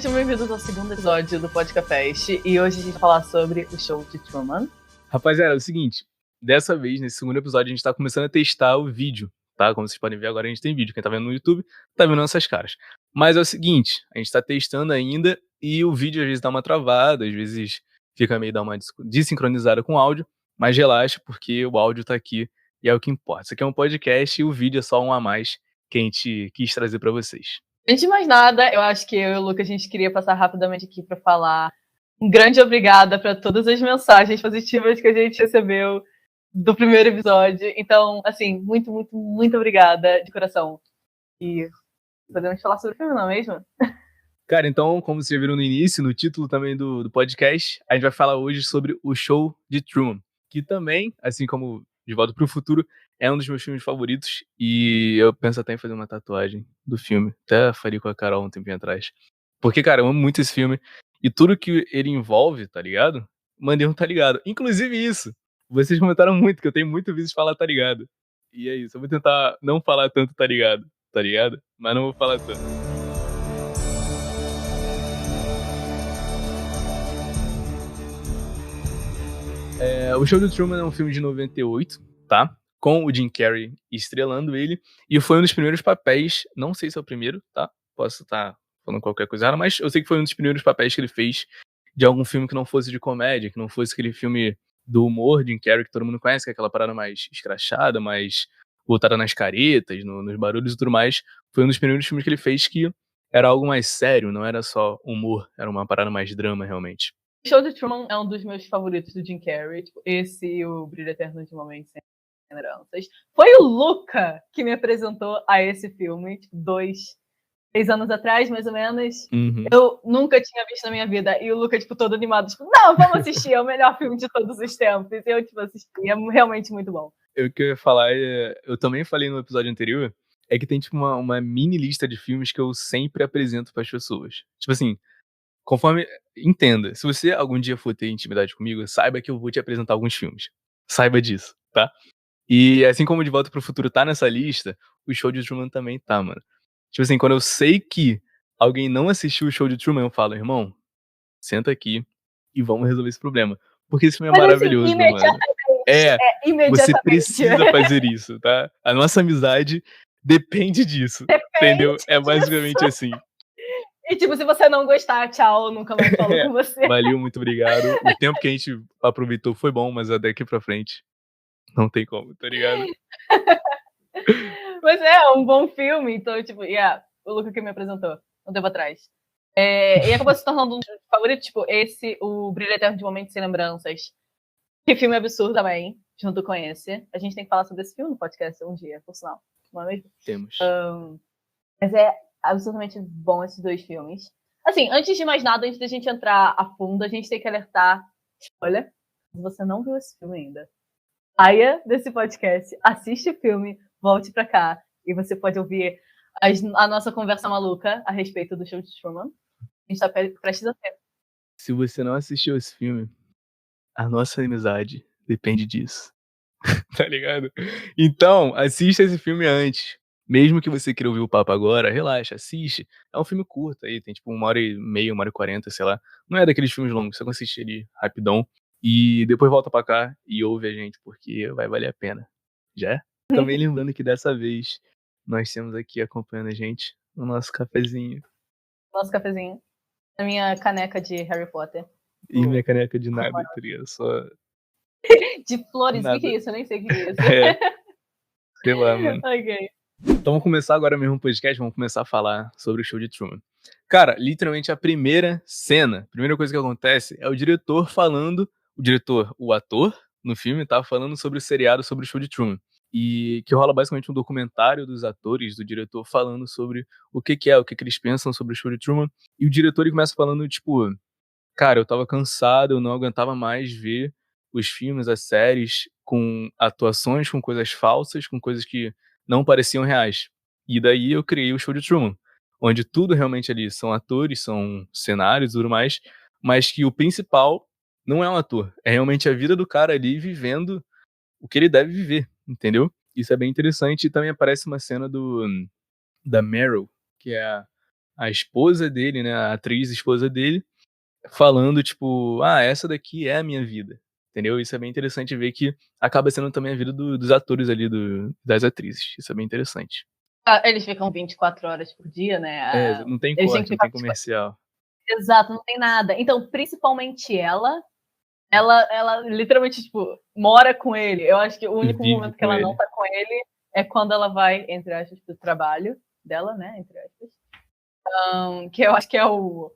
sejam bem-vindos ao segundo episódio do Podcast e hoje a gente vai falar sobre o show de Truman. Rapaziada, é o seguinte, dessa vez, nesse segundo episódio, a gente tá começando a testar o vídeo, tá? Como vocês podem ver agora, a gente tem vídeo. Quem tá vendo no YouTube, tá vendo nossas caras. Mas é o seguinte, a gente tá testando ainda e o vídeo às vezes dá uma travada, às vezes fica meio dar uma desincronizada com o áudio, mas relaxa, porque o áudio tá aqui e é o que importa. Isso aqui é um podcast e o vídeo é só um a mais que a gente quis trazer pra vocês. Antes de mais nada, eu acho que eu e o Luca, a gente queria passar rapidamente aqui pra falar um grande obrigada pra todas as mensagens positivas que a gente recebeu do primeiro episódio. Então, assim, muito, muito, muito obrigada de coração. E podemos falar sobre o filme, não é mesmo? Cara, então, como vocês já viram no início, no título também do podcast, a gente vai falar hoje sobre o Show de Truman, que também, assim como De Volta pro Futuro, é um dos meus filmes favoritos e eu penso até em fazer uma tatuagem do filme. Até faria com a Carol um tempinho atrás. Porque, cara, eu amo muito esse filme e tudo que ele envolve, tá ligado? Mandei um tá ligado. Inclusive isso, vocês comentaram muito que eu tenho muito vício de falar tá ligado. E é isso, eu vou tentar não falar tanto tá ligado? Mas não vou falar tanto. O Show de Truman é um filme de 98, tá? Com o Jim Carrey estrelando ele. E foi um dos primeiros papéis, não sei se é o primeiro, tá? Posso estar falando qualquer coisa errada, mas eu sei que foi um dos primeiros papéis que ele fez de algum filme que não fosse de comédia, que não fosse aquele filme do humor, Jim Carrey, que todo mundo conhece, que é aquela parada mais escrachada, mais voltada nas caretas, nos barulhos e tudo mais. Foi um dos primeiros filmes que ele fez que era algo mais sério, não era só humor, era uma parada mais drama, realmente. O Show de Truman é um dos meus favoritos do Jim Carrey. Tipo, esse e o Brilho Eterno de Uma Mente Sem Lembranças. Foi o Luca que me apresentou a esse filme, tipo, 3 anos atrás, mais ou menos. Uhum. Eu nunca tinha visto na minha vida. E o Luca, tipo, todo animado, tipo, não, vamos assistir, é o melhor filme de todos os tempos. E eu, tipo, assisti, é realmente muito bom. O que eu ia falar, eu também falei no episódio anterior, é que tem, tipo, uma mini lista de filmes que eu sempre apresento pras pessoas. Tipo assim, conforme... Entenda, se você algum dia for ter intimidade comigo, saiba que eu vou te apresentar alguns filmes. Saiba disso, tá? E assim como De Volta pro Futuro tá nessa lista, o Show de Truman também tá, mano. Tipo assim, quando eu sei que alguém não assistiu o Show de Truman, eu falo, irmão, senta aqui e vamos resolver esse problema. Porque esse filme é maravilhoso, assim, mano. Imediatamente. Você precisa fazer isso, tá? A nossa amizade depende disso, entendeu? É basicamente assim. E tipo, se você não gostar, tchau, nunca mais falo com você. Valeu, muito obrigado. O tempo que a gente aproveitou foi bom, mas daqui pra frente não tem como, tá ligado? Mas é um bom filme, então, tipo, o Luca que me apresentou um tempo atrás. E acabou se tornando um dos favoritos, tipo, esse, o Brilho Eterno de Momentos Sem Lembranças. Que filme absurdo também, junto com esse. A gente tem que falar sobre esse filme no podcast um dia, por sinal. Não é mesmo? Temos. Mas é absolutamente bom esses dois filmes. Assim, antes de mais nada, antes da gente entrar a fundo, a gente tem que alertar. Olha, se você não viu esse filme ainda, saia desse podcast, assiste o filme, volte pra cá e você pode ouvir a nossa conversa maluca a respeito do Show de Truman. A gente tá prestes a ter. Se você não assistiu esse filme, a nossa amizade depende disso. Tá ligado? Então, assista esse filme antes. Mesmo que você queira ouvir o papo agora, relaxa, assiste. É um filme curto aí, tem tipo 1h30, 1h40, sei lá. Não é daqueles filmes longos, você consegue assistir ali rapidão. E depois volta pra cá e ouve a gente, porque vai valer a pena. Já é? Também lembrando que dessa vez nós temos aqui acompanhando a gente o nosso cafezinho. Nosso cafezinho. A minha caneca de Harry Potter. E minha caneca de nada, tá ligado? Só... De flores, o nada. que é isso? Eu nem sei o que é isso. Sei lá, mano. Ok. Então vamos começar agora mesmo o podcast, vamos começar a falar sobre o Show de Truman. Cara, literalmente a primeira cena, a primeira coisa que acontece é o diretor falando, o ator no filme tá falando sobre o seriado, sobre o Show de Truman. E que rola basicamente um documentário dos atores, do diretor falando sobre o que eles pensam sobre o Show de Truman. E o diretor ele começa falando, tipo, cara, eu tava cansado, eu não aguentava mais ver os filmes, as séries com atuações, com coisas falsas, com coisas que não pareciam reais. E daí eu criei o Show de Truman, onde tudo realmente ali são atores, são cenários e tudo mais, mas que o principal não é um ator, é realmente a vida do cara ali vivendo o que ele deve viver, entendeu? Isso é bem interessante e também aparece uma cena da Meryl, que é a esposa dele, né, a atriz esposa dele, falando, tipo, essa daqui é a minha vida, entendeu? Isso é bem interessante ver que acaba sendo também a vida dos atores ali, das atrizes. Isso é bem interessante. Eles ficam 24 horas por dia, né? Não tem Eles têm corte, que não ficar tem comercial. Exato, não tem nada. Então, principalmente ela literalmente, tipo, mora com ele. Eu acho que o único Vive momento que com ela ele. não tá com ele é quando ela vai, entre aspas, pro trabalho dela, né? Entre aspas. Que eu acho que é o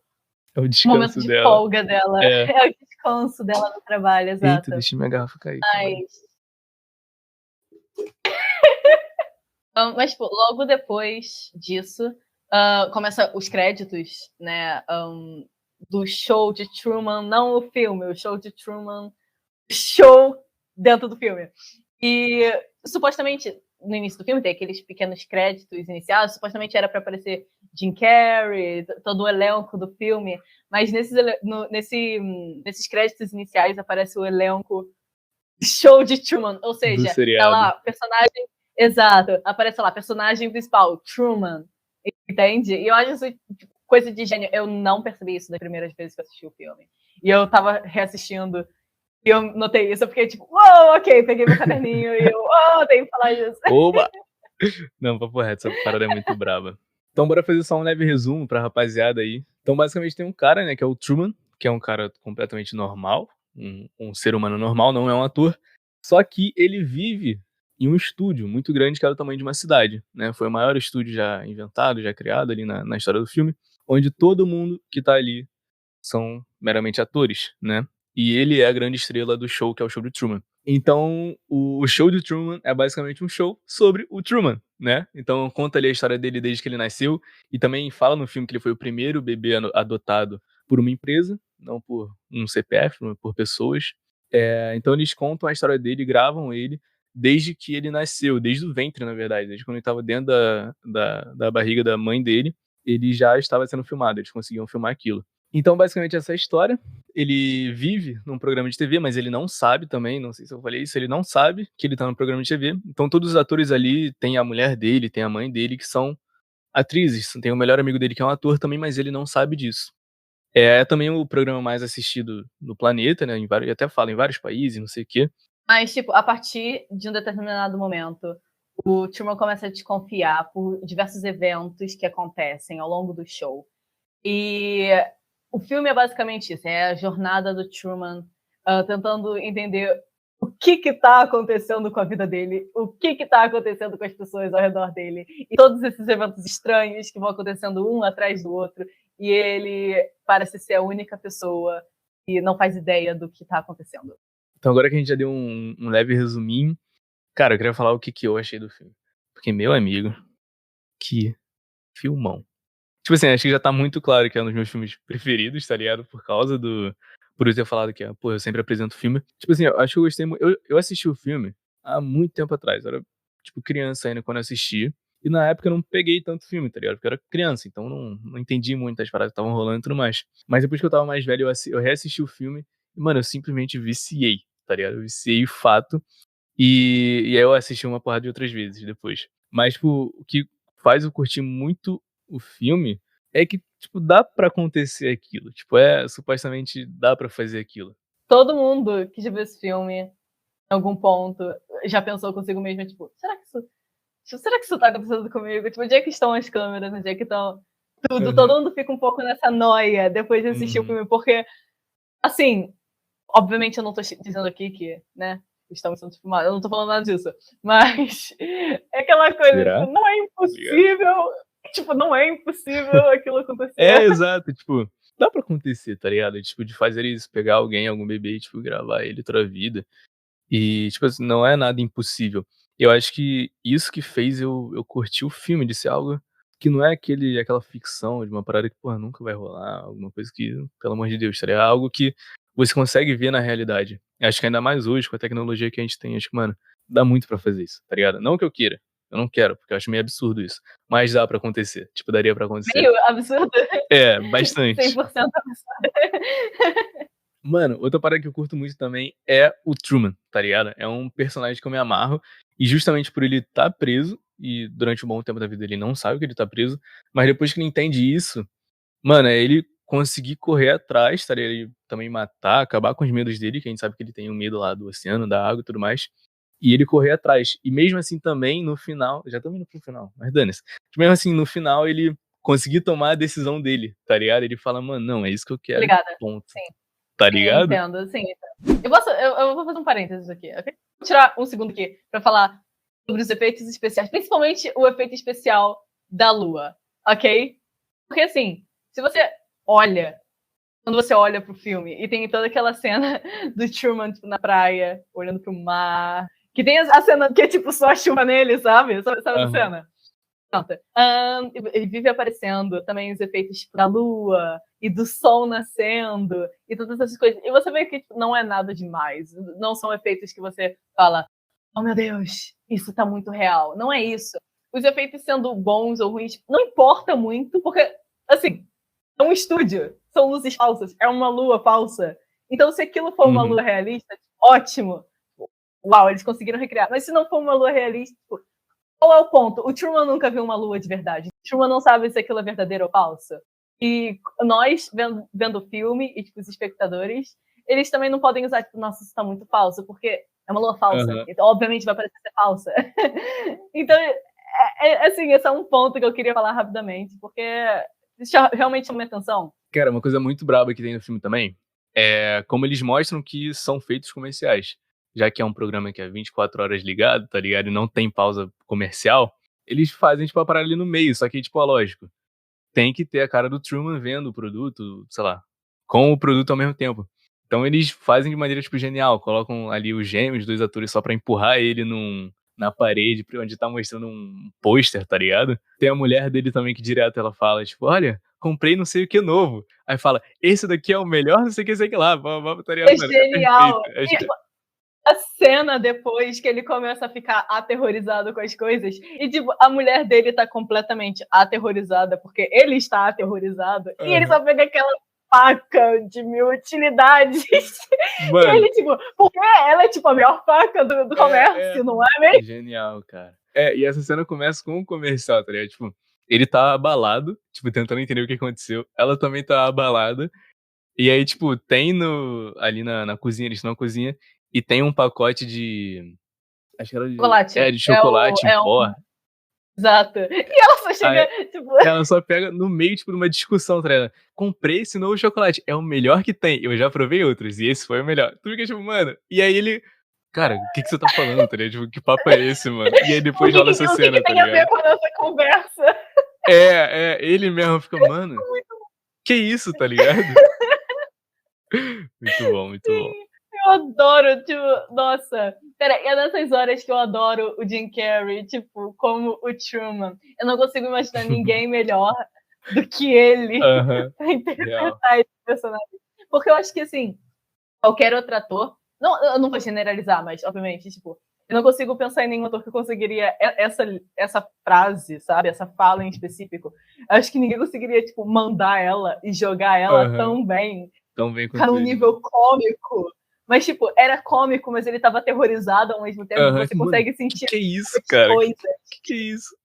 É o momento descanso de dela. folga dela. É. É o descanso dela no trabalho, Eita, exato. deixa minha garrafa cair. Mas tipo, logo depois disso, começa os créditos, né? Do show de Truman, não o filme, o show de Truman, show dentro do filme. E supostamente, no início do filme, tem aqueles pequenos créditos iniciais, supostamente era para aparecer Jim Carrey, todo o elenco do filme, mas nesses créditos iniciais aparece o elenco show de Truman, ou seja, tá lá, personagem, exato, aparece lá, personagem principal, Truman, entende? E eu acho isso coisa de gênio, eu não percebi isso das primeiras vezes que eu assisti o filme, e eu tava reassistindo, e eu notei isso, eu fiquei tipo, uou, ok, peguei meu caderninho, e eu, tenho que falar isso. Oba! Não, papo reto, essa parada é muito braba. Então bora fazer só um leve resumo pra rapaziada aí. Então basicamente tem um cara, né, que é o Truman, que é um cara completamente normal, um ser humano normal, não é um ator, só que ele vive em um estúdio muito grande que era o tamanho de uma cidade, né, foi o maior estúdio já inventado, já criado ali na história do filme, onde todo mundo que tá ali são meramente atores, né, e ele é a grande estrela do show, que é o show de Truman. Então, o show de Truman é basicamente um show sobre o Truman, né? Então, conta ali a história dele desde que ele nasceu e também fala no filme que ele foi o primeiro bebê adotado por uma empresa, não por um CPF, não por pessoas. Então, eles contam a história dele, gravam ele desde que ele nasceu, desde o ventre, na verdade, desde quando ele estava dentro da barriga da mãe dele, ele já estava sendo filmado, eles conseguiam filmar aquilo. Então, basicamente, essa é a história. Ele vive num programa de TV, mas ele não sabe também, não sei se eu falei isso, ele não sabe que ele tá num programa de TV. Então, todos os atores ali, tem a mulher dele, tem a mãe dele, que são atrizes. Tem o melhor amigo dele, que é um ator também, mas ele não sabe disso. É também o programa mais assistido no planeta, né? E até fala em vários países, não sei o quê. Mas, tipo, a partir de um determinado momento, o Truman começa a desconfiar por diversos eventos que acontecem ao longo do show. E o filme é basicamente isso, é a jornada do Truman tentando entender o que tá acontecendo com a vida dele, o que tá acontecendo com as pessoas ao redor dele, e todos esses eventos estranhos que vão acontecendo um atrás do outro, e ele parece ser a única pessoa que não faz ideia do que tá acontecendo. Então, agora que a gente já deu um leve resuminho, cara, eu queria falar o que eu achei do filme. Porque, meu amigo, que filmão. Tipo assim, acho que já tá muito claro que é um dos meus filmes preferidos, tá ligado? Por eu ter falado que, pô, eu sempre apresento filme. Tipo assim, eu acho que eu gostei muito. Eu assisti o filme há muito tempo atrás. Eu era, tipo, criança ainda quando eu assisti. E na época eu não peguei tanto filme, tá ligado? Porque eu era criança, então não entendi muito as paradas que estavam rolando e tudo mais. Mas depois que eu tava mais velho, eu reassisti o filme e, mano, eu simplesmente viciei, tá ligado? Eu viciei fato. E aí eu assisti uma porrada de outras vezes depois. Mas, tipo, o que faz eu curtir muito o filme é que, tipo, dá pra acontecer aquilo. Tipo, supostamente dá pra fazer aquilo. Todo mundo que já viu esse filme, em algum ponto, já pensou consigo mesmo, tipo, será que isso tá acontecendo comigo? Tipo, onde é que estão as câmeras? Onde é que estão tudo? Uhum. Todo mundo fica um pouco nessa noia depois de assistir o filme, porque, assim, obviamente eu não tô dizendo aqui que, né, estamos sendo filmados, eu não tô falando nada disso, mas é aquela coisa, tipo, não é impossível, tipo, não é impossível aquilo acontecer. Exato, tipo, dá pra acontecer, tá ligado? Tipo, de fazer isso, pegar alguém, algum bebê e, tipo, gravar ele toda a vida. E, tipo assim, não é nada impossível. Eu acho que isso que fez eu curtir o filme, de ser algo que não é aquela ficção de uma parada que, porra, nunca vai rolar, alguma coisa que, pelo amor de Deus, tá ligado? É algo que você consegue ver na realidade. Acho que ainda mais hoje, com a tecnologia que a gente tem, acho que, mano, dá muito pra fazer isso, tá ligado? Não que eu queira, eu não quero, porque eu acho meio absurdo isso. Mas dá pra acontecer, tipo, daria pra acontecer. Meio absurdo. Bastante. 100% absurdo. Mano, outra parada que eu curto muito também é o Truman, tá ligado? É um personagem que eu me amarro. E justamente por ele estar preso, e durante um bom tempo da vida ele não sabe que ele tá preso, mas depois que ele entende isso, mano, é ele conseguir correr atrás, tá ligado? Ele também matar, acabar com os medos dele, que a gente sabe que ele tem um medo lá do oceano, da água e tudo mais. E ele correr atrás. E mesmo assim também, no final, já estamos indo pro final, mas dane-se. Mesmo assim, no final, ele conseguir tomar a decisão dele, tá ligado? Ele fala, mano, não, é isso que eu quero. Obrigada. Ponto. Sim. Tá Sim, ligado? entendo, sim. Eu vou fazer um parênteses aqui. Eu quero tirar um segundo aqui pra falar sobre os efeitos especiais, principalmente o efeito especial da lua, ok? Porque assim, se você olha, quando você olha pro filme e tem toda aquela cena do Truman tipo, na praia, olhando pro mar, que tem a cena que é tipo só a chuva nele, sabe? Sabe essa cena? Pronto. Ele vive aparecendo também os efeitos da lua e do sol nascendo e todas essas coisas. E você vê que tipo, não é nada demais. Não são efeitos que você fala, oh meu Deus, isso tá muito real. Não é isso. Os efeitos sendo bons ou ruins, não importa muito, porque, assim, é um estúdio, são luzes falsas, é uma lua falsa. Então, se aquilo for uma lua realista, ótimo. Uau, eles conseguiram recriar. Mas se não for uma lua realista, qual é o ponto? O Truman nunca viu uma lua de verdade. O Truman não sabe se aquilo é verdadeiro ou falso. E nós, vendo o filme, e tipo, os espectadores, eles também não podem usar, tipo, nossa, isso tá muito falso, porque é uma lua falsa. Então, obviamente, vai parecer ser falsa. Então, assim, esse é um ponto que eu queria falar rapidamente, porque isso realmente chama minha atenção. Cara, uma coisa muito braba que tem no filme também é como eles mostram que são feitos comerciais. Já que é um programa que é 24 horas ligado, tá ligado? E não tem pausa comercial, eles fazem, tipo, a parada ali no meio. Só que, tipo, lógico, tem que ter a cara do Truman vendo o produto, sei lá, com o produto ao mesmo tempo. Então eles fazem de maneira, tipo, genial. Colocam ali os gêmeos, dois atores, só pra empurrar ele na parede, onde tá mostrando um pôster, tá ligado? Tem a mulher dele também que direto ela fala, tipo, olha, comprei não sei o que novo. Aí fala, esse daqui é o melhor, não sei o que, sei o que lá. Tá ligado? É genial. É perfeito. A cena depois que ele começa a ficar aterrorizado com as coisas e, tipo, a mulher dele tá completamente aterrorizada porque ele está aterrorizado e ele só pega aquela faca de mil utilidades. Mano, e ele, tipo, porque ela é, tipo, a melhor faca do comércio, não é mesmo? Genial, cara. E essa cena começa com um comercial, tá ligado? Tipo, ele tá abalado, tipo, tentando entender o que aconteceu. Ela também tá abalada. E aí, tipo, tem ali na cozinha, eles estão na cozinha, e tem um pacote de. Acho que era Chocolate. de chocolate em pó. Exato. E ela só chega, tipo. Ela só pega no meio, tipo, de uma discussão, tá ligado? Comprei esse novo chocolate, é o melhor que tem. Eu já provei outros, e esse foi o melhor. Tu fica tipo, mano. E aí ele. Cara, o que você tá falando, tá ligado? Tipo, que papo é esse, mano? E aí depois rola essa cena, tá ligado? O que tem a ver com a nossa conversa? Ele mesmo fica, mano, que isso, tá ligado? Muito bom, muito bom. Eu adoro, tipo, nossa. Pera, é nessas horas que eu adoro o Jim Carrey, tipo, como o Truman. Eu não consigo imaginar ninguém melhor do que ele pra interpretar esse personagem. Porque eu acho que, assim, qualquer outro ator, não, eu não vou generalizar, mas, obviamente, tipo, eu não consigo pensar em nenhum ator que conseguiria essa frase, sabe? Essa fala em específico. Eu acho que ninguém conseguiria, tipo, mandar ela e jogar ela tão bem. Tão bem Tá num nível cômico. Mas, tipo, era cômico, mas ele tava aterrorizado ao mesmo tempo. Você consegue sentir que é isso, cara? coisas. Que é isso?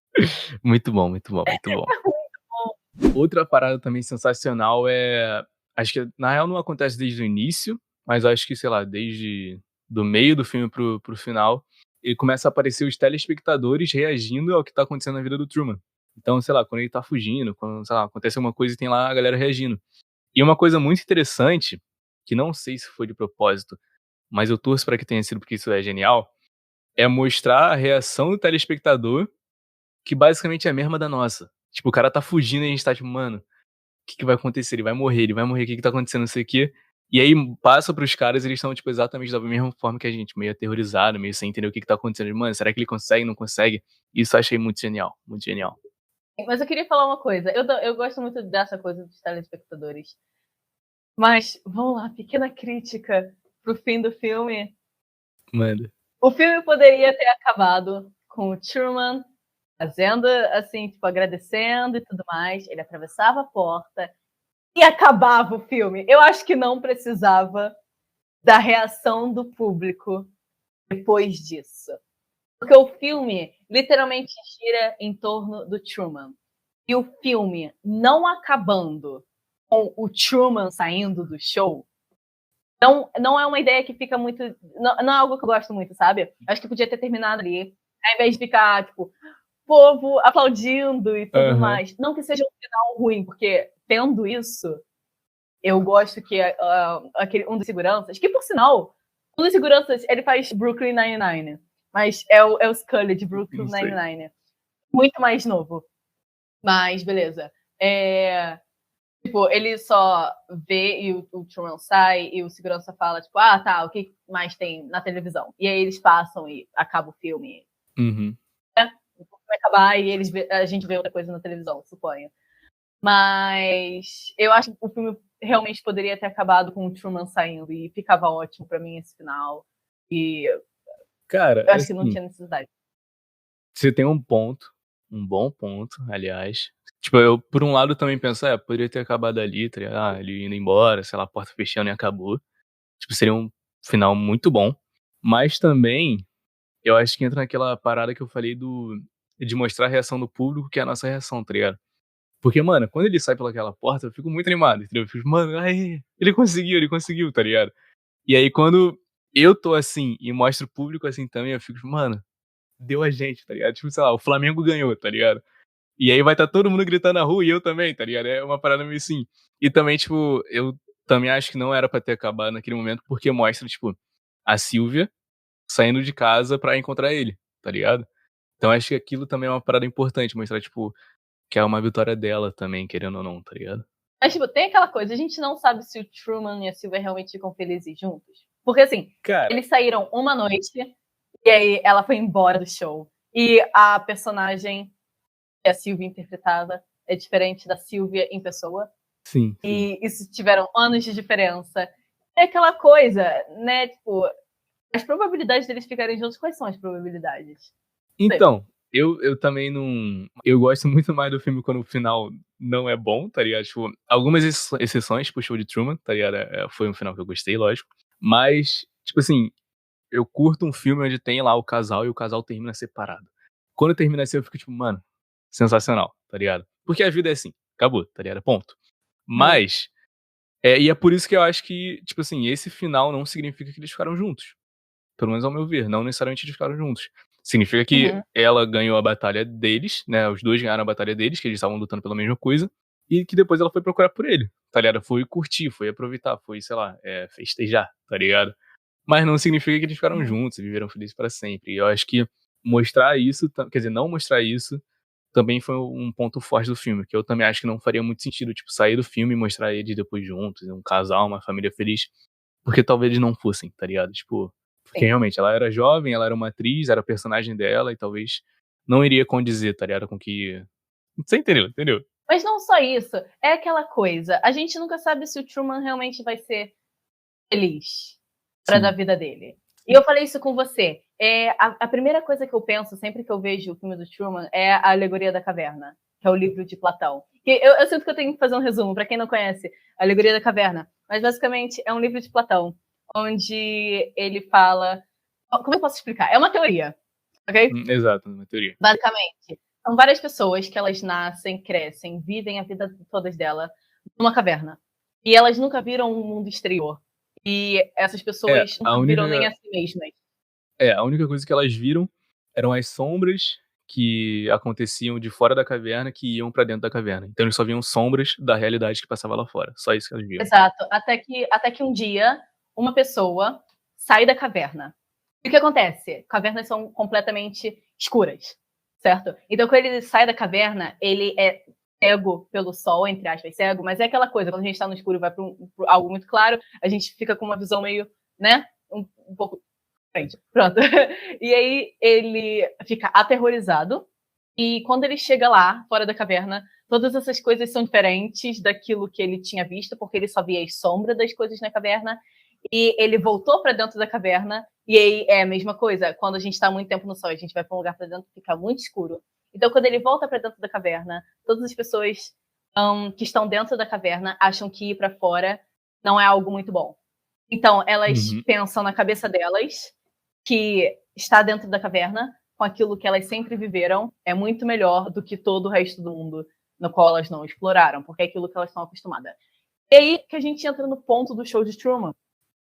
Muito bom, muito bom, muito bom. É muito bom. Outra parada também sensacional é. Acho que, na real, não acontece desde o início, mas acho que, sei lá, desde do meio do filme pro final, ele começa a aparecer os telespectadores reagindo ao que tá acontecendo na vida do Truman. Então, sei lá, quando ele tá fugindo, quando, sei lá, acontece alguma coisa e tem lá a galera reagindo. E uma coisa muito interessante, que não sei se foi de propósito, mas eu torço pra que tenha sido porque isso é genial, é mostrar a reação do telespectador, que basicamente é a mesma da nossa. Tipo, o cara tá fugindo e a gente tá tipo, mano, o que vai acontecer? Ele vai morrer, o que tá acontecendo, não sei o quê. E aí passa pros caras, eles estão, tipo, exatamente da mesma forma que a gente, meio aterrorizado, meio sem entender o que tá acontecendo. Mano, será que ele consegue, não consegue? Isso eu achei muito genial, muito genial. Mas eu queria falar uma coisa. Eu gosto muito dessa coisa dos telespectadores. Mas, vamos lá, pequena crítica pro fim do filme. Manda. O filme poderia ter acabado com o Truman fazendo, assim, tipo, agradecendo e tudo mais. Ele atravessava a porta e acabava o filme. Eu acho que não precisava da reação do público depois disso. Porque o filme literalmente gira em torno do Truman. E o filme não acabando com o Truman saindo do show, não é uma ideia que fica muito. Não é algo que eu gosto muito, sabe? Acho que podia ter terminado ali. Ao invés de ficar, tipo, povo aplaudindo e tudo mais. Não que seja um final ruim, porque tendo isso, eu gosto que um dos seguranças, que por sinal, um dos seguranças, ele faz Brooklyn Nine-Nine. Mas é o Scully de Brooklyn Nine-Nine. Muito mais novo. Mas, beleza. Tipo, ele só vê e o Truman sai e o segurança fala, tipo, tá, o que mais tem na televisão? E aí eles passam e acaba o filme. Uhum. Vai acabar e a gente vê outra coisa na televisão, suponho. Mas eu acho que o filme realmente poderia ter acabado com o Truman saindo e ficava ótimo pra mim esse final. E cara, eu acho que não tinha necessidade. Você tem um bom ponto, aliás. Tipo, eu, por um lado, também penso, poderia ter acabado ali, tá ligado? Ele indo embora, sei lá, a porta fechando e acabou. Tipo, seria um final muito bom. Mas também, eu acho que entra naquela parada que eu falei de mostrar a reação do público, que é a nossa reação, tá ligado? Porque, mano, quando ele sai pelaquela porta, eu fico muito animado, entendeu? Eu fico, mano, ele conseguiu, tá ligado? E aí, quando eu tô assim e mostro o público assim também, eu fico, mano, deu a gente, tá ligado? Tipo, sei lá, o Flamengo ganhou, tá ligado? E aí vai estar todo mundo gritando na rua e eu também, tá ligado? É uma parada meio assim. E também, tipo, eu também acho que não era pra ter acabado naquele momento, porque mostra, tipo, a Silvia saindo de casa pra encontrar ele, tá ligado? Então acho que aquilo também é uma parada importante, mostrar, tipo, que é uma vitória dela também, querendo ou não, tá ligado? Mas, tipo, tem aquela coisa, a gente não sabe se o Truman e a Silvia realmente ficam felizes juntos. Porque, assim, eles saíram uma noite e aí ela foi embora do show. E a personagem que a Silvia interpretava é diferente da Silvia em pessoa. Sim. E isso tiveram anos de diferença. É aquela coisa, né? Tipo, as probabilidades deles ficarem juntos, quais são as probabilidades? Então, eu também não. Eu gosto muito mais do filme quando o final não é bom, tá ligado? Tipo, algumas exceções pro Show de Truman, tá ligado? Foi um final que eu gostei, lógico. Mas, tipo assim, eu curto um filme onde tem lá o casal e o casal termina separado. Quando termina assim, eu fico tipo, mano, sensacional, tá ligado? Porque a vida é assim, acabou, tá ligado? Ponto. Mas, e é por isso que eu acho que, tipo assim, esse final não significa que eles ficaram juntos. Pelo menos ao meu ver, não necessariamente eles ficaram juntos. Significa que ela ganhou a batalha deles, né? Os dois ganharam a batalha deles, que eles estavam lutando pela mesma coisa, e que depois ela foi procurar por ele, tá ligado? Foi curtir, foi aproveitar, foi, sei lá, festejar, tá ligado? Mas não significa que eles ficaram juntos e viveram felizes para sempre. E eu acho que mostrar isso, quer dizer, não mostrar isso, também foi um ponto forte do filme, que eu também acho que não faria muito sentido, tipo, sair do filme e mostrar eles depois juntos, um casal, uma família feliz, porque talvez eles não fossem, tá ligado? Tipo, porque realmente ela era jovem, ela era uma atriz, era a personagem dela e talvez não iria condizer, tá ligado? Com que. Você entendeu? Mas não só isso, é aquela coisa. A gente nunca sabe se o Truman realmente vai ser feliz para da vida dele. E eu falei isso com você. A primeira coisa que eu penso sempre que eu vejo o filme do Truman é a Alegoria da Caverna, que é o livro de Platão. Eu sinto que eu tenho que fazer um resumo, para quem não conhece, a Alegoria da Caverna. Mas basicamente é um livro de Platão, onde ele fala. Como eu posso explicar? É uma teoria, ok? Exato, uma teoria. Basicamente, são várias pessoas que elas nascem, crescem, vivem a vida todas dela numa caverna. E elas nunca viram um mundo exterior. E essas pessoas não viram nem a si mesmas. A única coisa que elas viram eram as sombras que aconteciam de fora da caverna que iam pra dentro da caverna. Então eles só viam sombras da realidade que passava lá fora. Só isso que elas viam. Exato. Até que um dia, uma pessoa sai da caverna. E o que acontece? Cavernas são completamente escuras, certo? Então, quando ele sai da caverna, ele é cego pelo sol, entre aspas, cego, mas é aquela coisa, quando a gente tá no escuro e vai pra algo muito claro, a gente fica com uma visão meio, né, um pouco diferente. Pronto. E aí ele fica aterrorizado, e quando ele chega lá, fora da caverna, todas essas coisas são diferentes daquilo que ele tinha visto, porque ele só via as sombras das coisas na caverna, e ele voltou para dentro da caverna, e aí é a mesma coisa. Quando a gente está muito tempo no sol, a gente vai para um lugar para dentro, fica muito escuro. Então, quando ele volta para dentro da caverna, todas as pessoas que estão dentro da caverna acham que ir para fora não é algo muito bom. Então, elas pensam na cabeça delas que está dentro da caverna, com aquilo que elas sempre viveram é muito melhor do que todo o resto do mundo no qual elas não exploraram, porque é aquilo que elas estão acostumadas. E aí que a gente entra no ponto do show de Truman.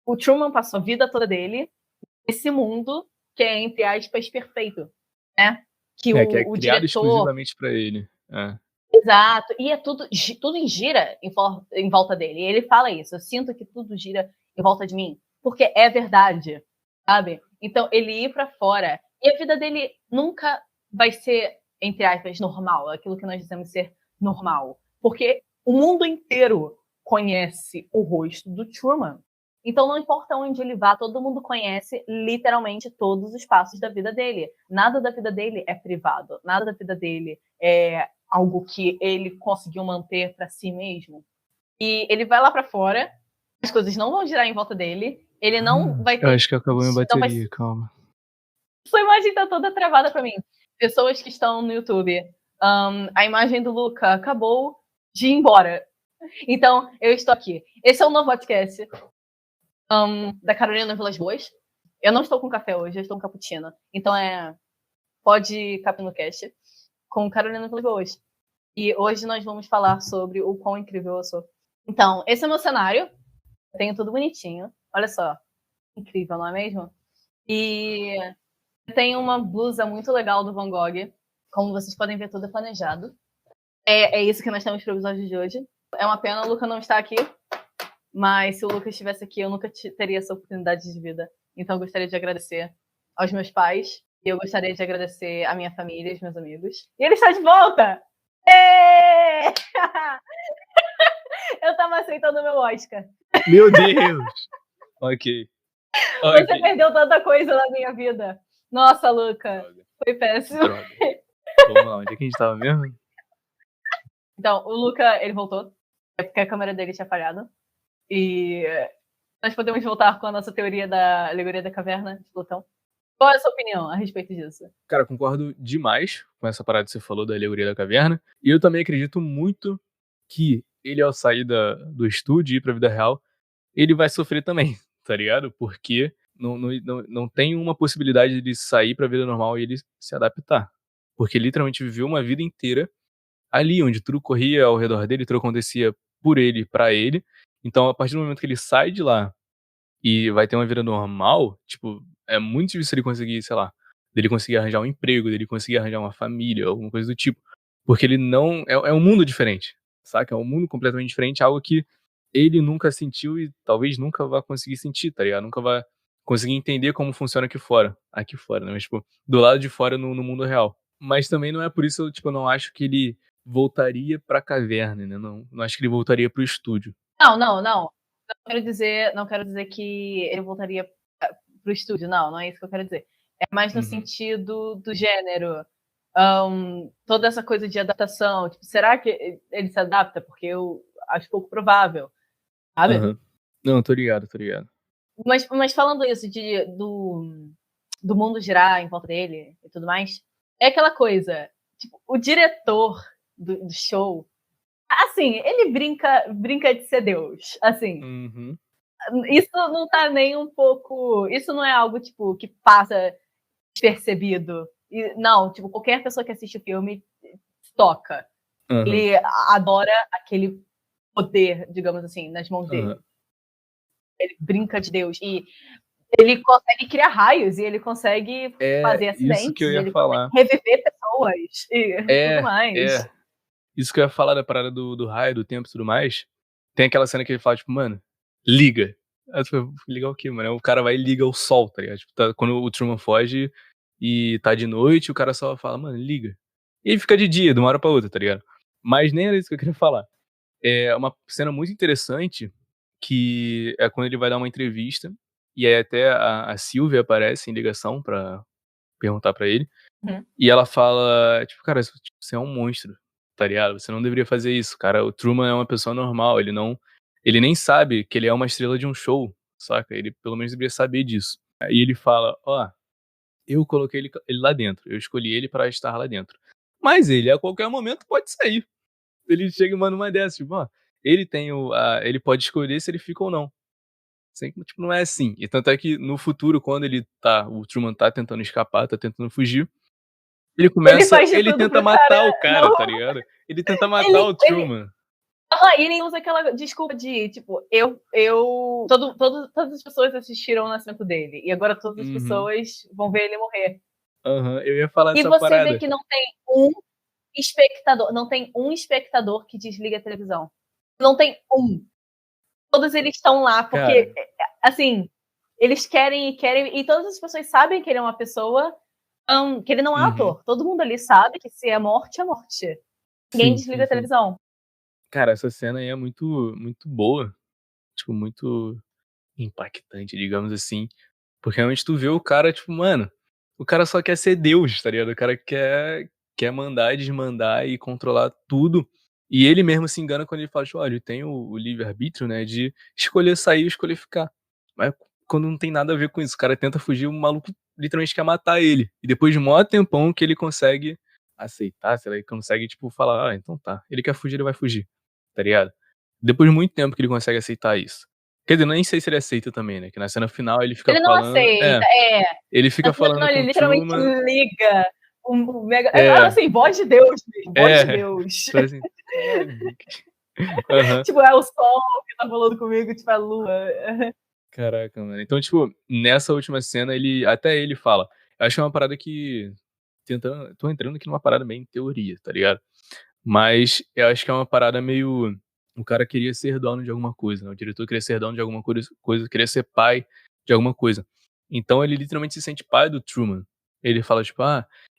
O Truman passou a vida toda dele nesse mundo que é, entre aspas, perfeito, né? Que que é o criado diretor... exclusivamente pra ele. Exato. E é tudo gira em volta dele. E ele fala isso. Eu sinto que tudo gira em volta de mim. Porque é verdade, sabe? Então, ele ir pra fora... E a vida dele nunca vai ser, entre aspas, normal. Aquilo que nós dizemos ser normal. Porque o mundo inteiro conhece o rosto do Truman. Então, não importa onde ele vá, todo mundo conhece literalmente todos os passos da vida dele. Nada da vida dele é privado. Nada da vida dele é algo que ele conseguiu manter para si mesmo. E ele vai lá para fora, as coisas não vão girar em volta dele, ele não vai ter... Eu acho que acabou minha bateria, calma. Sua imagem tá toda travada para mim. Pessoas que estão no YouTube, a imagem do Luca acabou de ir embora. Então, eu estou aqui. Esse é o novo podcast da Carolina Vilas Boas. Eu não estou com café hoje, eu estou com cappuccino. Então pode caber no cast com Carolina Vilas Boas. E hoje nós vamos falar sobre o quão incrível eu sou. Então, esse é o meu cenário. Eu tenho tudo bonitinho. Olha só. Incrível, não é mesmo? E eu tenho uma blusa muito legal do Van Gogh. Como vocês podem ver, tudo é planejado. É isso que nós temos para o episódio de hoje. É uma pena o Luca não estar aqui. Mas se o Lucas estivesse aqui, eu nunca teria essa oportunidade de vida. Então eu gostaria de agradecer aos meus pais. E eu gostaria de agradecer à minha família e aos meus amigos. E ele está de volta! Eu tava aceitando o meu Oscar. Meu Deus! Ok. Você perdeu tanta coisa na minha vida. Nossa, Luca. Droga. Foi péssimo. Droga. Vamos lá, onde é que a gente tava mesmo? Então, o Luca, ele voltou. É porque a câmera dele tinha falhado. E nós podemos voltar com a nossa teoria da alegoria da caverna de Plutão. Qual é a sua opinião a respeito disso? Cara, concordo demais com essa parada que você falou da alegoria da caverna. E eu também acredito muito que ele, ao sair do estúdio e ir pra vida real, ele vai sofrer também, tá ligado? Porque não tem uma possibilidade de sair pra vida normal e ele se adaptar. Porque ele literalmente viveu uma vida inteira ali, onde tudo corria ao redor dele, tudo acontecia por ele, pra ele. Então, a partir do momento que ele sai de lá e vai ter uma vida normal, tipo, é muito difícil ele conseguir, sei lá, dele conseguir arranjar um emprego, dele conseguir arranjar uma família, alguma coisa do tipo. Porque ele não... É um mundo diferente, saca? É um mundo completamente diferente, algo que ele nunca sentiu e talvez nunca vá conseguir sentir, tá ligado? Nunca vai conseguir entender como funciona aqui fora. Aqui fora, né? Mas, tipo, do lado de fora no mundo real. Mas também não é por isso, tipo, eu não acho que ele voltaria pra caverna, né? Não acho que ele voltaria pro estúdio. Não. Não quero dizer que ele voltaria pro estúdio. Não é isso que eu quero dizer. É mais no sentido do gênero. Toda essa coisa de adaptação. Tipo, será que ele se adapta? Porque eu acho pouco provável. Sabe? Não, tô ligado. Mas falando isso do mundo girar em volta dele e tudo mais, é aquela coisa. Tipo, o diretor do show, assim, ele brinca de ser Deus. Assim. Isso não tá nem um pouco... Isso não é algo, tipo, que passa despercebido. Não, tipo, qualquer pessoa que assiste o filme toca. Ele adora aquele poder, digamos assim, nas mãos dele. Ele brinca de Deus. E ele consegue criar raios, e ele consegue fazer acidentes. Isso que eu ia ele falar. consegue reviver pessoas e tudo mais. Isso que eu ia falar da parada do raio, do tempo e tudo mais. Tem aquela cena que ele fala, tipo, mano, liga. Aí tu ligar o quê, mano? O cara vai e liga o sol, tá ligado? Tipo, quando o Truman foge e tá de noite, o cara só fala, mano, liga. E aí fica de dia, de uma hora pra outra, tá ligado? Mas nem era isso que eu queria falar. É uma cena muito interessante, que é quando ele vai dar uma entrevista, e aí até a Sylvia aparece em ligação pra perguntar pra ele. E ela fala, tipo, cara, você é um monstro, tá ligado? Você não deveria fazer isso, cara. O Truman é uma pessoa normal, ele nem sabe que ele é uma estrela de um show, saca? Ele pelo menos deveria saber disso. Aí ele fala, eu coloquei ele lá dentro, eu escolhi ele pra estar lá dentro. Mas ele, a qualquer momento, pode sair. Ele chega e manda uma dessas, tipo, ele ele pode escolher se ele fica ou não. Sempre, tipo, não é assim. E tanto é que no futuro, quando o Truman tá tentando escapar, tá tentando fugir, Ele tenta matar o cara, tá ligado? Ele tenta matar o Truman. E ele usa aquela desculpa de, tipo, todas as pessoas assistiram o nascimento dele. E agora todas as pessoas vão ver ele morrer. Eu ia falar dessa parada. E você vê que não tem um espectador que desliga a televisão. Não tem um. Todos eles estão lá, porque, assim, eles querem, e todas as pessoas sabem que ele é uma pessoa, que ele não é ator. Todo mundo ali sabe que se é morte, é morte. Ninguém desliga a televisão. Cara, essa cena aí é muito, muito boa. Tipo, muito impactante, digamos assim. Porque realmente tu vê o cara, tipo, mano, o cara só quer ser Deus, tá ligado? O cara quer mandar e desmandar e controlar tudo. E ele mesmo se engana quando ele fala, tipo, olha, tem o livre-arbítrio, né, de escolher sair e escolher ficar. Mas quando não tem nada a ver com isso, o cara tenta fugir, o maluco literalmente quer matar ele. E depois de um maior tempão que ele consegue aceitar, sei lá, ele consegue, tipo, falar, então tá, ele quer fugir, ele vai fugir, tá ligado? Depois de muito tempo que ele consegue aceitar isso. Quer dizer, nem sei se ele aceita também, né? Que na cena final ele fica falando. Ele não aceita, Ele fica falando com ele literalmente Truman. liga um mega. Assim, voz de Deus mesmo. Voz de Deus. Assim, Tipo, é o sol que tá falando comigo, tipo, é a lua. Caraca, mano. Então, tipo, nessa última cena, até ele fala. Eu acho que é uma parada que. Tô entrando aqui numa parada meio em teoria, tá ligado? Mas eu acho que é uma parada meio. O cara queria ser dono de alguma coisa, né? O diretor queria ser dono de alguma coisa, queria ser pai de alguma coisa. Então ele literalmente se sente pai do Truman. Ele fala, tipo,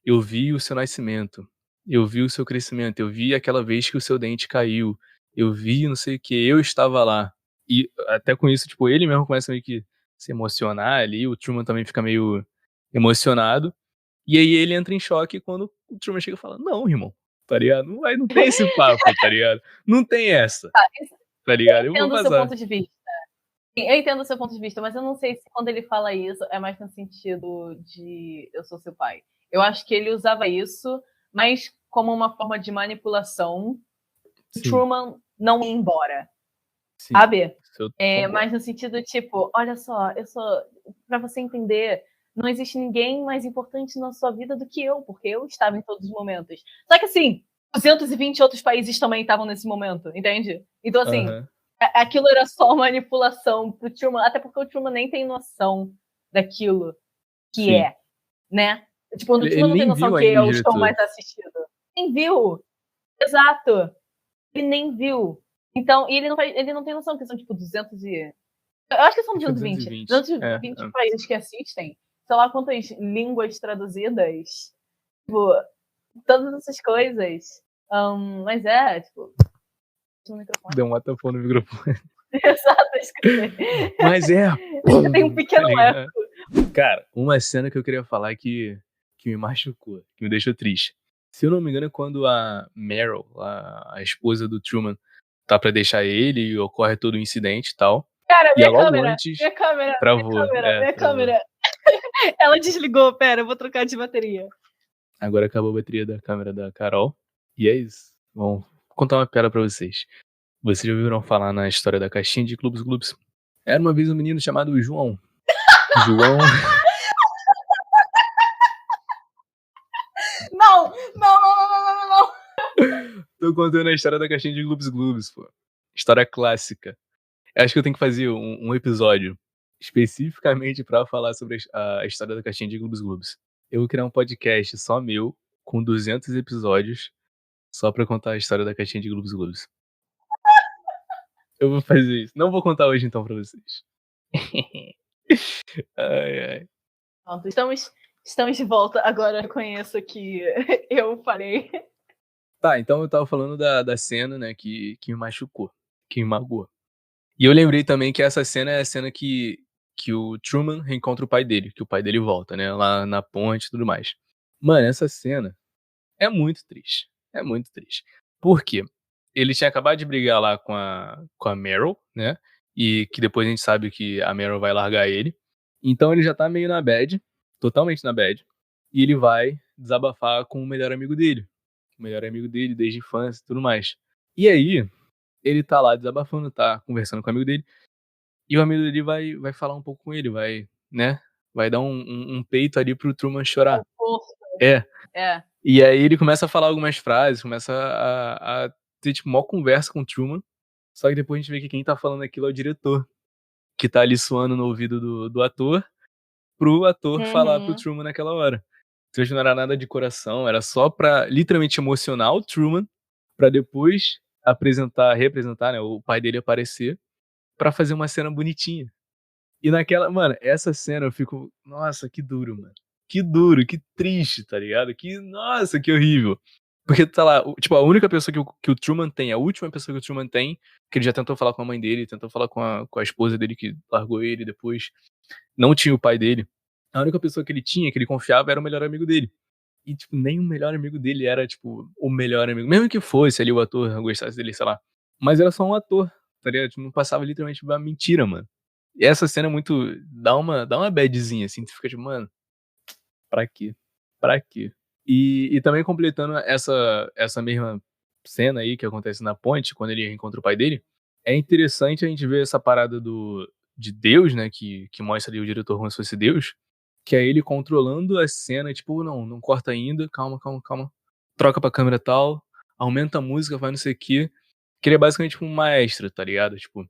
eu vi o seu nascimento, eu vi o seu crescimento, eu vi aquela vez que o seu dente caiu, eu vi não sei o que, eu estava lá. E até com isso, tipo, ele mesmo começa meio que se emocionar ali, o Truman também fica meio emocionado. E aí ele entra em choque quando o Truman chega e fala, não, irmão, tá ligado? Não tem esse papo, tá ligado? Não tem essa, tá ligado? Eu vou entendo o seu vazar. ponto de vista. Eu entendo o seu ponto de vista, mas eu não sei se quando ele fala isso é mais no sentido de eu sou seu pai. Eu acho que ele usava isso, mas como uma forma de manipulação. O Truman não ir embora. Sim. Sabe? Mas no sentido, tipo, olha só, pra você entender, não existe ninguém mais importante na sua vida do que eu, porque eu estava em todos os momentos. Só que assim, 220 outros países também estavam nesse momento, entende? Então, assim, aquilo era só manipulação pro Truman, até porque o Truman nem tem noção daquilo que é, né? Tipo, o Truman não tem noção que é o show mais assistido. Nem viu. Exato. Ele nem viu. Então, e ele não tem noção que são, tipo, 200 e... Eu acho que são 220. 220 países que assistem. Sei lá quantas línguas traduzidas. Tipo, todas essas coisas. Mas tipo... Deu um WTF no microfone. Exato, Mas tem um pequeno eco. Cara, uma cena que eu queria falar que me machucou, que me deixou triste. Se eu não me engano, é quando a Meryl, a esposa do Truman, tá pra deixar ele e ocorre todo o incidente e tal. Cara, minha câmera. Ela desligou, pera, eu vou trocar de bateria. Agora acabou a bateria da câmera da Carol. E é isso. Vou contar uma piada pra vocês. Vocês já ouviram falar na história da caixinha de Globos? Era uma vez um menino chamado João. João... Não! Tô contando a história da caixinha de Globos, pô. História clássica. Acho que eu tenho que fazer um episódio especificamente pra falar sobre a história da caixinha de Globos. Eu vou criar um podcast só meu, com 200 episódios, só pra contar a história da caixinha de Globos. Eu vou fazer isso. Não vou contar hoje então pra vocês. Ai. Pronto, estamos de volta. Agora eu reconheço que eu falei. Tá, então eu tava falando da cena, né, que me machucou, que me magoou. E eu lembrei também que essa cena é a cena que o Truman reencontra o pai dele, que o pai dele volta, né, lá na ponte e tudo mais. Mano, essa cena é muito triste. É muito triste. Por quê? Ele tinha acabado de brigar lá com a Meryl, né, e que depois a gente sabe que a Meryl vai largar ele. Então ele já tá meio na bad, totalmente na bad, e ele vai desabafar com o melhor amigo dele. O melhor amigo dele desde a infância e tudo mais. E aí, ele tá lá desabafando, tá conversando com o amigo dele, e o amigo dele vai falar um pouco com ele, vai dar um peito ali pro Truman chorar. E aí ele começa a falar algumas frases, começa a ter, tipo, mó conversa com o Truman. Só que depois a gente vê que quem tá falando aquilo é o diretor, que tá ali suando no ouvido do ator, pro ator falar pro Truman naquela hora. Então não era nada de coração, era só pra literalmente emocionar o Truman, pra depois representar, né, o pai dele aparecer, pra fazer uma cena bonitinha. E naquela, mano, essa cena eu fico, nossa, que duro, mano. Que duro, que triste, tá ligado? Nossa, que horrível. Porque tá lá, tipo, a única pessoa que o Truman tem, a última pessoa que o Truman tem, que ele já tentou falar com a mãe dele, tentou falar com a esposa dele que largou ele depois, não tinha o pai dele. A única pessoa que ele tinha, que ele confiava, era o melhor amigo dele. E, tipo, nem o melhor amigo dele era, tipo, o melhor amigo. Mesmo que fosse ali o ator, gostasse dele, sei lá. Mas era só um ator, tá ligado? Tipo, não passava literalmente uma mentira, mano. E essa cena é muito. Dá uma badzinha, assim, tu fica tipo, mano, pra quê? Pra quê? E também completando essa mesma cena aí que acontece na ponte, quando ele reencontra o pai dele, é interessante a gente ver essa parada de Deus, né? Que mostra ali o diretor como se fosse Deus, que é ele controlando a cena, tipo, não corta ainda, calma, calma, calma. Troca pra câmera tal, aumenta a música, vai não sei o quê. Que ele é basicamente tipo um maestro, tá ligado? Tipo,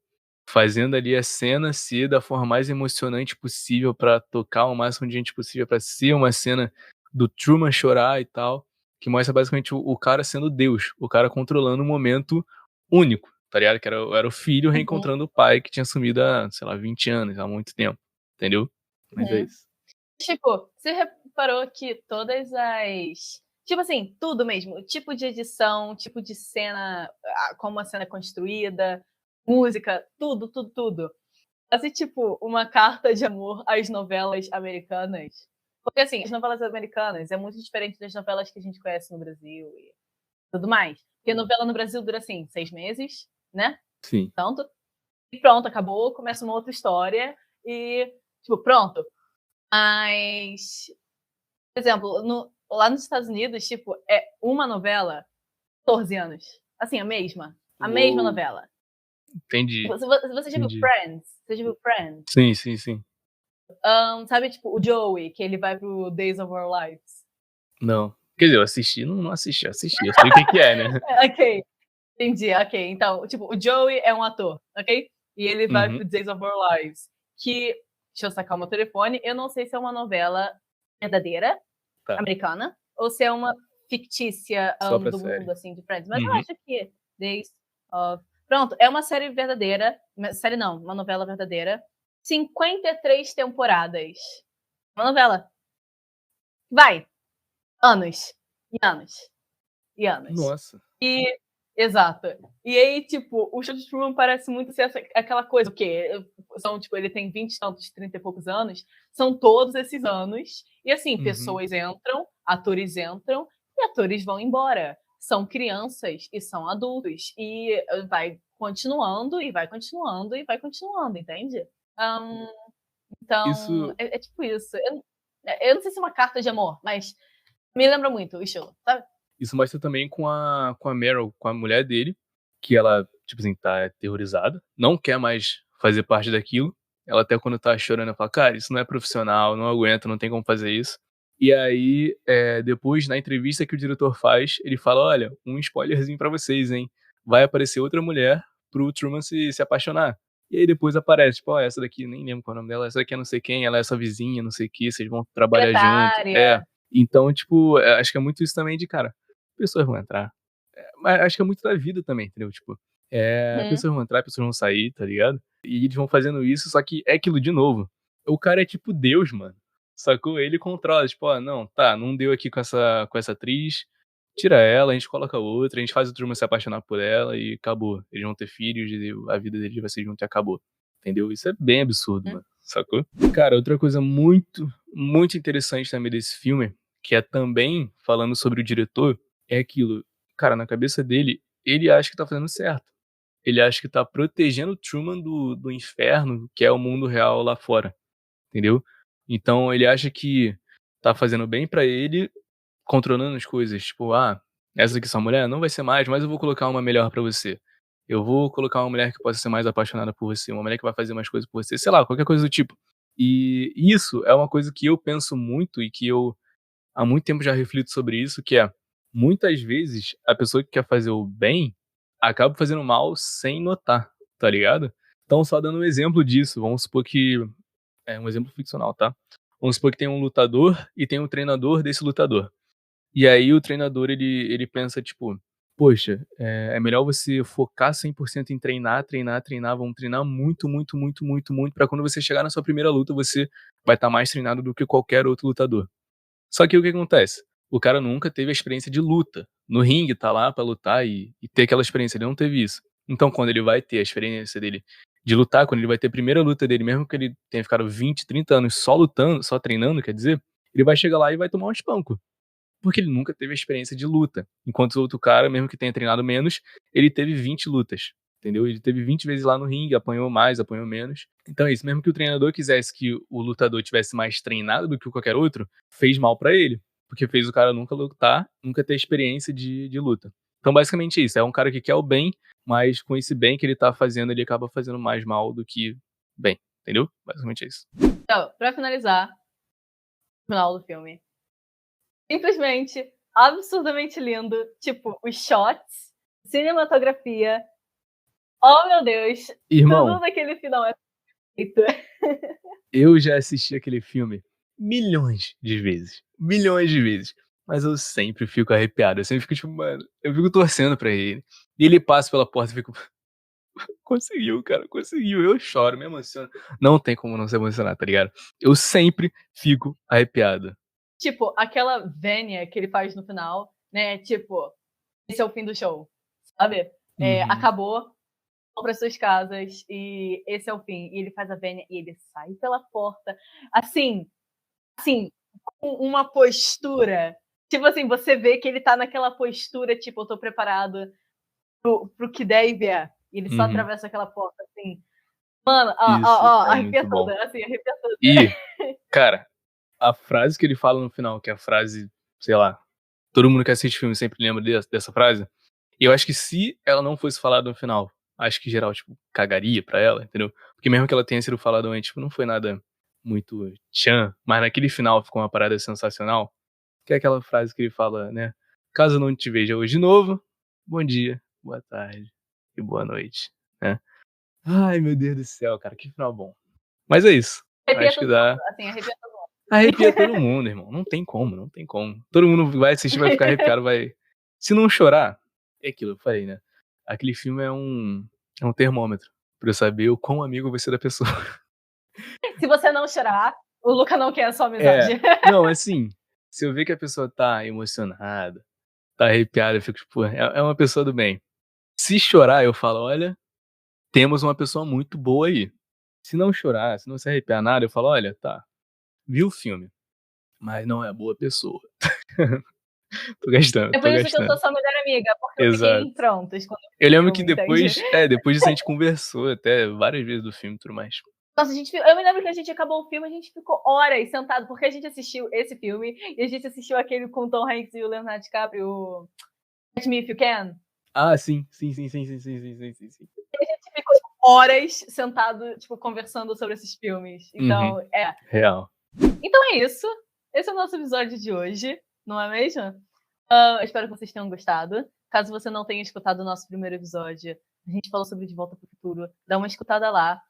fazendo ali a cena ser da forma mais emocionante possível pra tocar o máximo de gente possível, pra ser uma cena do Truman chorar e tal, que mostra basicamente o cara sendo Deus, o cara controlando um momento único, tá ligado? Que era o filho reencontrando o pai que tinha sumido há, sei lá, 20 anos, há muito tempo, entendeu? Mas é isso. Tipo, você reparou que todas as... Tipo assim, tudo mesmo. Tipo de edição, tipo de cena, como a cena é construída, música, tudo, tudo, tudo. Assim, tipo, uma carta de amor às novelas americanas. Porque, assim, as novelas americanas é muito diferente das novelas que a gente conhece no Brasil e tudo mais. Porque novela no Brasil dura, assim, 6 meses, né? Sim. Tanto. E pronto, acabou, começa uma outra história e, tipo, pronto. Mas, por exemplo, lá nos Estados Unidos, tipo, é uma novela, 14 anos. Assim, a mesma. A mesma Uou. novela. Entendi. Você já viu Friends? Você já viu Friends? Sim, sim, sim. Sabe, tipo, o Joey, que ele vai pro Days of Our Lives? Não. Quer dizer, eu assisti, não assisti, assisti. Eu sei o que é, né? Ok, entendi, ok. Então, tipo, o Joey é um ator, ok? E ele vai pro Days of Our Lives. Que, deixa eu sacar o meu telefone, eu não sei se é uma novela verdadeira, Tá. americana, ou se é uma fictícia Só pra do série. mundo, assim, de Friends. Mas eu acho que Days of... Pronto, é uma série verdadeira. Série não, uma novela verdadeira. 53 temporadas. Uma novela. Vai. Anos. E anos. E anos. Nossa. Exato. E aí, tipo, o Show de Truman parece muito ser aquela coisa, o quê? São, tipo, ele tem 20 e tantos, 30 e poucos anos. São todos esses anos. E assim, pessoas entram, atores entram, e atores vão embora. São crianças e são adultos. E vai continuando, e vai continuando, e vai continuando, entende? Então, Isso, é tipo isso. Eu não sei se é uma carta de amor, mas me lembra muito o estilo, sabe? isso mostra também com a Meryl, com a mulher dele, que ela, tipo assim, tá aterrorizada, não quer mais fazer parte daquilo. Ela até quando tá chorando, ela fala, cara, isso não é profissional, não aguento, não tem como fazer isso. E aí, depois, na entrevista que o diretor faz, ele fala, olha, um spoilerzinho pra vocês, hein? Vai aparecer outra mulher pro Truman se apaixonar. E aí depois aparece, tipo, ó, essa daqui, nem lembro qual é o nome dela, essa daqui é não sei quem, ela é sua vizinha, não sei o que, vocês vão trabalhar junto. Secretária. Então, tipo, acho que é muito isso também de, cara, pessoas vão entrar. Mas acho que é muito da vida também, entendeu? Tipo, pessoas vão entrar, pessoas vão sair, tá ligado? E eles vão fazendo isso, só que é aquilo de novo. O cara é tipo Deus, mano. Sacou? Ele controla, tipo, ó, não, tá, não deu aqui com essa atriz, tira ela, a gente coloca outra, a gente faz o Truman se apaixonar por ela e acabou. Eles vão ter filhos, e a vida deles vai ser junto e acabou. Entendeu? Isso é bem absurdo, mano. Sacou? Cara, outra coisa muito, muito interessante também desse filme, que é também falando sobre o diretor, é aquilo. Cara, na cabeça dele, ele acha que tá fazendo certo. Ele acha que tá protegendo o Truman do inferno, que é o mundo real lá fora. Entendeu? Então ele acha que tá fazendo bem pra ele, controlando as coisas. Tipo, essa aqui é sua mulher? Não vai ser mais, mas eu vou colocar uma melhor pra você. Eu vou colocar uma mulher que possa ser mais apaixonada por você, uma mulher que vai fazer mais coisas por você, sei lá, qualquer coisa do tipo. E isso é uma coisa que eu penso muito e que eu há muito tempo já reflito sobre isso, que é, muitas vezes, a pessoa que quer fazer o bem acaba fazendo mal sem notar, tá ligado? Então, só dando um exemplo disso, vamos supor que... É um exemplo ficcional, tá? Vamos supor que tem um lutador e tem um treinador desse lutador. E aí o treinador, ele pensa, tipo, poxa, é melhor você focar 100% em treinar, treinar, treinar, vamos treinar muito, muito, muito, muito, muito, pra quando você chegar na sua primeira luta, você vai estar mais treinado do que qualquer outro lutador. Só que o que acontece? O cara nunca teve a experiência de luta. No ringue, tá lá pra lutar e ter aquela experiência, ele não teve isso. Então, quando ele vai ter a experiência dele de lutar, quando ele vai ter a primeira luta dele, mesmo que ele tenha ficado 20, 30 anos só lutando, só treinando, quer dizer, ele vai chegar lá e vai tomar um espanco. Porque ele nunca teve a experiência de luta. Enquanto o outro cara, mesmo que tenha treinado menos, ele teve 20 lutas. Entendeu? Ele teve 20 vezes lá no ringue, apanhou mais, apanhou menos. Então é isso. Mesmo que o treinador quisesse que o lutador tivesse mais treinado do que qualquer outro, fez mal pra ele. Porque fez o cara nunca lutar, nunca ter experiência de luta. Então basicamente é isso. É um cara que quer o bem, mas com esse bem que ele tá fazendo, ele acaba fazendo mais mal do que bem. Entendeu? Basicamente é isso. Então, pra finalizar, o final do filme. Simplesmente, absurdamente lindo. Tipo, os shots, cinematografia. Oh, meu Deus. Irmão, Tudo naquele final é perfeito. eu já assisti aquele filme milhões de vezes. Milhões de vezes. Mas eu sempre fico arrepiado. Eu sempre fico tipo, mano, eu fico torcendo pra ele. E ele passa pela porta e fico, conseguiu, cara, conseguiu. Eu choro, me emociono. Não tem como não se emocionar, tá ligado? Eu sempre fico arrepiado. Tipo, aquela vénia que ele faz no final, né? Tipo, esse é o fim do show, sabe? Acabou, vão para suas casas e esse é o fim. E ele faz a vénia e ele sai pela porta. Assim, com uma postura. Tipo assim, você vê que ele tá naquela postura, tipo, eu tô preparado pro que der e vier. E ele só atravessa aquela porta, assim. Mano, Isso é arrepia muito bom. toda, assim, arrepia toda. E, cara, a frase que ele fala no final, que é a frase, sei lá, todo mundo que assiste filme sempre lembra dessa frase. E eu acho que se ela não fosse falada no final, acho que geral, tipo, cagaria pra ela, entendeu? Porque mesmo que ela tenha sido falada antes, tipo, não foi nada muito tchan, mas naquele final ficou uma parada sensacional, que é aquela frase que ele fala, né? Caso eu não te veja hoje de novo, bom dia, boa tarde e boa noite, né? Ai, meu Deus do céu, cara, que final bom. Mas é isso. Arrepia Acho que todo dá. mundo, assim, arrepia todo mundo. Arrepia todo mundo, irmão. Não tem como, não tem como. Todo mundo vai assistir, vai ficar arrepiado, vai. Se não chorar, é aquilo, eu falei, né? Aquele filme é um termômetro pra eu saber o quão amigo eu vou ser da pessoa. Se você não chorar, o Luca não quer a sua amizade. Não, assim, se eu ver que a pessoa tá emocionada, tá arrepiada, eu fico, tipo, é uma pessoa do bem. Se chorar, eu falo, olha, temos uma pessoa muito boa aí. Se não chorar, se não se arrepiar nada, eu falo, olha, tá, vi o filme, mas não é boa pessoa. Tô gastando, É tô por isso que eu gastando. sou sua melhor amiga, porque eu fiquei Exato. em prontas quando Eu eu vi o lembro que filme, entende? depois disso a gente conversou até várias vezes do filme e tudo mais. Nossa, eu me lembro que a gente acabou o filme, a gente ficou horas sentado, porque a gente assistiu esse filme e a gente assistiu aquele com o Tom Hanks e o Leonardo DiCaprio, o Catch Me If You Can. Ah, sim. E a gente ficou horas sentado, tipo, conversando sobre esses filmes. Então, Real. Então é isso. Esse é o nosso episódio de hoje, não é mesmo? Eu espero que vocês tenham gostado. Caso você não tenha escutado o nosso primeiro episódio, a gente falou sobre De Volta para o Futuro. Dá uma escutada lá.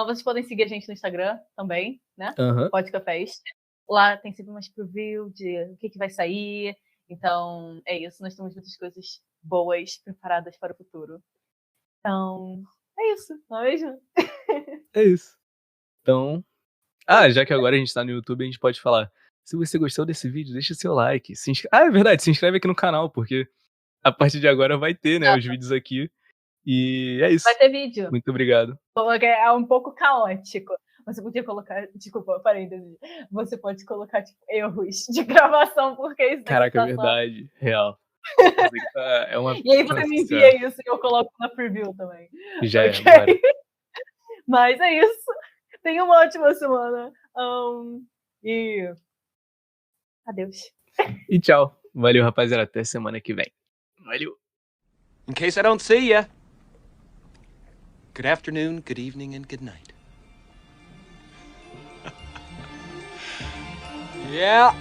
Vocês podem seguir a gente no Instagram também, né? Podcafest. Lá tem sempre umas preview de o que vai sair. Então, é isso. Nós temos muitas coisas boas preparadas para o futuro. Então, é isso, não é mesmo? É isso. Então... já que agora a gente tá no YouTube, a gente pode falar. Se você gostou desse vídeo, deixa seu like. É verdade, se inscreve aqui no canal, porque a partir de agora vai ter, né, os vídeos aqui. E é isso. Vai ter vídeo. Muito obrigado. É um pouco caótico. Você podia colocar, desculpa, parênteses. Você pode colocar, tipo, erros de gravação, porque isso Caraca, tá verdade. Real. É uma... E aí você me envia isso e eu coloco na preview também. Já okay? Mas é isso. Tenha uma ótima semana. E adeus. E tchau. Valeu, rapaziada. Até semana que vem. Valeu. In case I don't see ya, good afternoon, good evening, and good night. Yeah.